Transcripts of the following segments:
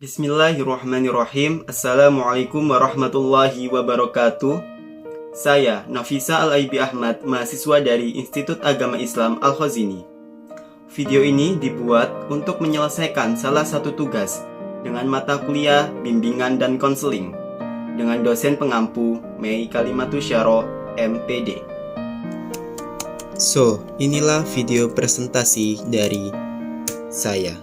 Bismillahirrahmanirrahim. Assalamualaikum warahmatullahi wabarakatuh. Saya Nafisa Al-Aibi Ahmad, mahasiswa dari Institut Agama Islam Al-Khazini. Video ini dibuat untuk menyelesaikan salah satu tugas dengan mata kuliah bimbingan dan konseling dengan dosen pengampu Mei Kalimatus Syaro MPD. Inilah video presentasi dari saya.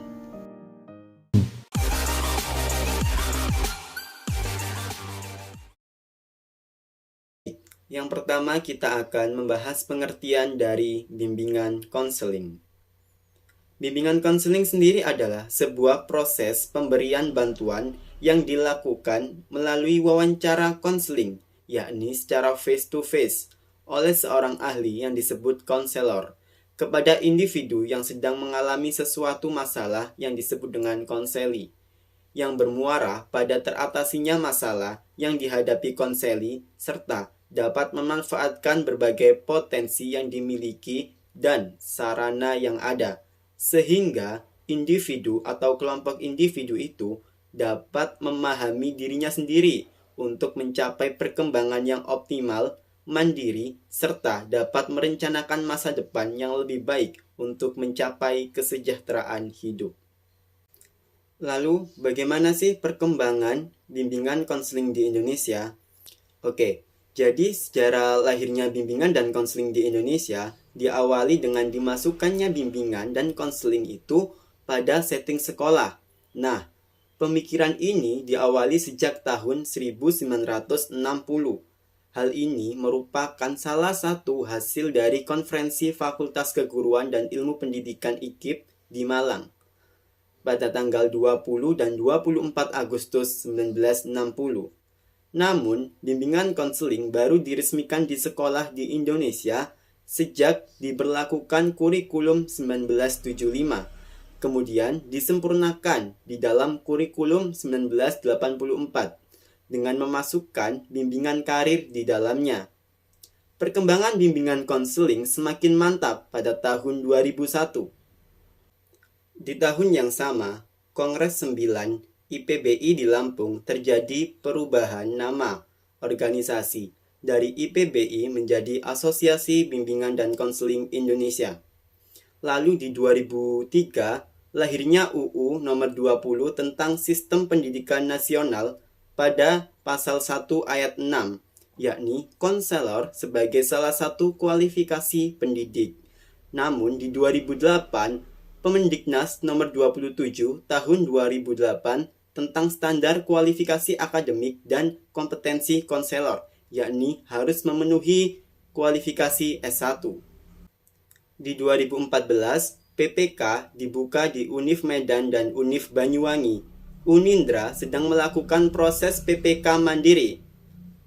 Yang pertama, kita akan membahas pengertian dari bimbingan konseling. Bimbingan konseling sendiri adalah sebuah proses pemberian bantuan yang dilakukan melalui wawancara konseling, yakni secara face-to-face, oleh seorang ahli yang disebut konselor, kepada individu yang sedang mengalami sesuatu masalah yang disebut dengan konseli, yang bermuara pada teratasinya masalah yang dihadapi konseli, serta dapat memanfaatkan berbagai potensi yang dimiliki dan sarana yang ada, sehingga individu atau kelompok individu itu dapat memahami dirinya sendiri untuk mencapai perkembangan yang optimal, mandiri, serta dapat merencanakan masa depan yang lebih baik untuk mencapai kesejahteraan hidup. Lalu, bagaimana sih perkembangan bimbingan konseling di Indonesia? Oke, jadi sejarah lahirnya bimbingan dan konseling di Indonesia diawali dengan dimasukkannya bimbingan dan konseling itu pada setting sekolah. Nah, pemikiran ini diawali sejak tahun 1960. Hal ini merupakan salah satu hasil dari konferensi Fakultas Keguruan dan Ilmu Pendidikan IKIP di Malang pada tanggal 20 dan 24 Agustus 1960. Namun, bimbingan konseling baru diresmikan di sekolah di Indonesia sejak diberlakukan kurikulum 1975, kemudian disempurnakan di dalam kurikulum 1984 dengan memasukkan bimbingan karir di dalamnya. Perkembangan bimbingan konseling semakin mantap pada tahun 2001. Di tahun yang sama, Kongres 9 IPBI di Lampung terjadi perubahan nama organisasi dari IPBI menjadi Asosiasi Bimbingan dan Konseling Indonesia. Lalu di 2003, lahirnya UU nomor 20 tentang Sistem Pendidikan Nasional pada pasal 1 ayat 6, yakni konselor sebagai salah satu kualifikasi pendidik. Namun di 2008, Pemendiknas nomor 27 tahun 2008 tentang standar kualifikasi akademik dan kompetensi konselor, yakni harus memenuhi kualifikasi S1. Di 2014, PPK dibuka di Univ Medan dan Univ Banyuwangi. Unindra sedang melakukan proses PPK mandiri.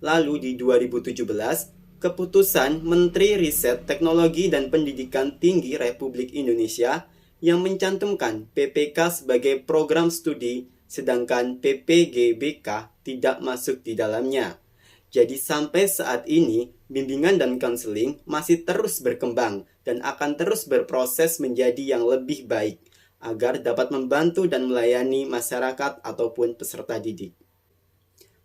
Lalu di 2017, keputusan Menteri Riset, Teknologi dan Pendidikan Tinggi Republik Indonesia yang mencantumkan PPK sebagai program studi, sedangkan PPGBK tidak masuk di dalamnya. Jadi sampai saat ini, bimbingan dan konseling masih terus berkembang dan akan terus berproses menjadi yang lebih baik, agar dapat membantu dan melayani masyarakat ataupun peserta didik.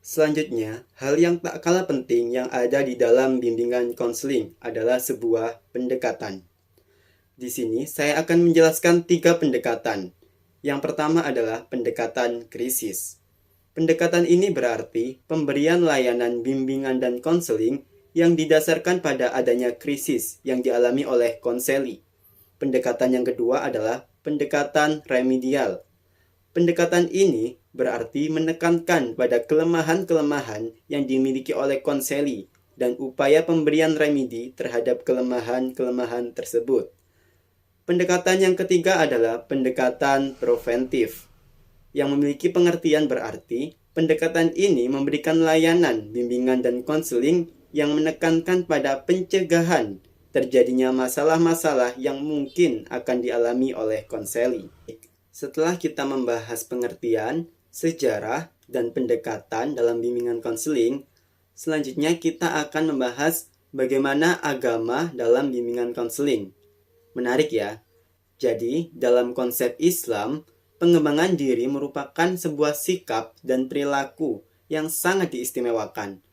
Selanjutnya, hal yang tak kalah penting yang ada di dalam bimbingan konseling adalah sebuah pendekatan. Di sini saya akan menjelaskan 3 pendekatan. Yang pertama adalah pendekatan krisis. Pendekatan ini berarti pemberian layanan bimbingan dan konseling yang didasarkan pada adanya krisis yang dialami oleh konseli. Pendekatan yang kedua adalah pendekatan remedial. Pendekatan ini berarti menekankan pada kelemahan-kelemahan yang dimiliki oleh konseli dan upaya pemberian remedi terhadap kelemahan-kelemahan tersebut. Pendekatan yang ketiga adalah pendekatan preventif, yang memiliki pengertian berarti pendekatan ini memberikan layanan bimbingan dan konseling yang menekankan pada pencegahan terjadinya masalah-masalah yang mungkin akan dialami oleh konseli. Setelah kita membahas pengertian, sejarah, dan pendekatan dalam bimbingan konseling, selanjutnya kita akan membahas bagaimana agama dalam bimbingan konseling. Menarik ya. Jadi, dalam konsep Islam, Pengembangan diri merupakan sebuah sikap dan perilaku yang sangat diistimewakan.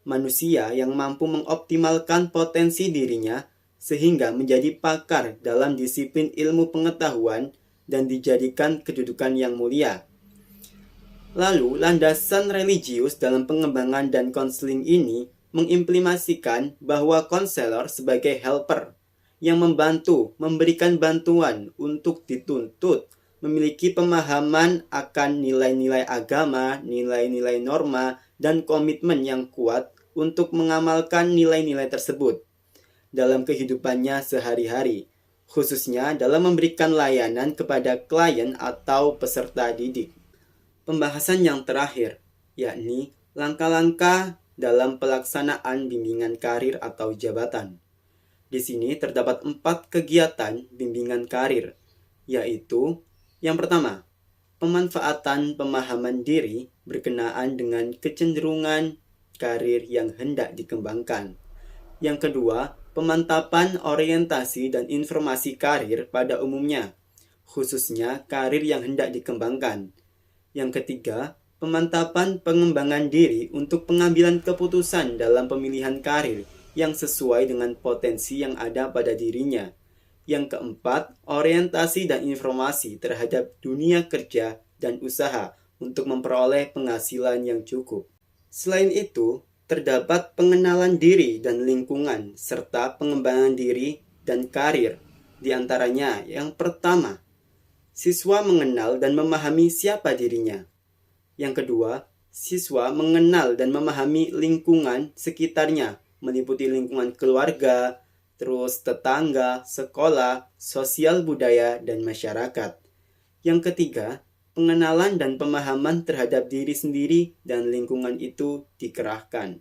Manusia yang mampu mengoptimalkan potensi dirinya sehingga menjadi pakar dalam disiplin ilmu pengetahuan dan dijadikan kedudukan yang mulia. Lalu, landasan religius dalam pengembangan dan konseling ini mengimplementasikan bahwa konselor sebagai helper yang membantu memberikan bantuan untuk dituntut memiliki pemahaman akan nilai-nilai agama, nilai-nilai norma, dan komitmen yang kuat untuk mengamalkan nilai-nilai tersebut dalam kehidupannya sehari-hari, khususnya dalam memberikan layanan kepada klien atau peserta didik. Pembahasan yang terakhir, yakni langkah-langkah dalam pelaksanaan bimbingan karir atau jabatan. Di sini terdapat 4 kegiatan bimbingan karir, yaitu yang pertama, pemanfaatan pemahaman diri berkenaan dengan kecenderungan karir yang hendak dikembangkan. Yang kedua, pemantapan orientasi dan informasi karir pada umumnya, khususnya karir yang hendak dikembangkan. Yang ketiga, pemantapan pengembangan diri untuk pengambilan keputusan dalam pemilihan karir yang sesuai dengan potensi yang ada pada dirinya. Yang keempat, orientasi dan informasi terhadap dunia kerja dan usaha untuk memperoleh penghasilan yang cukup. Selain itu, terdapat pengenalan diri dan lingkungan, serta pengembangan diri dan karir. Di antaranya, yang pertama, siswa mengenal dan memahami siapa dirinya. Yang kedua, siswa mengenal dan memahami lingkungan sekitarnya, meliputi lingkungan keluarga, terus tetangga, sekolah, sosial budaya, dan masyarakat. Yang ketiga, pengenalan dan pemahaman terhadap diri sendiri dan lingkungan itu dikerahkan.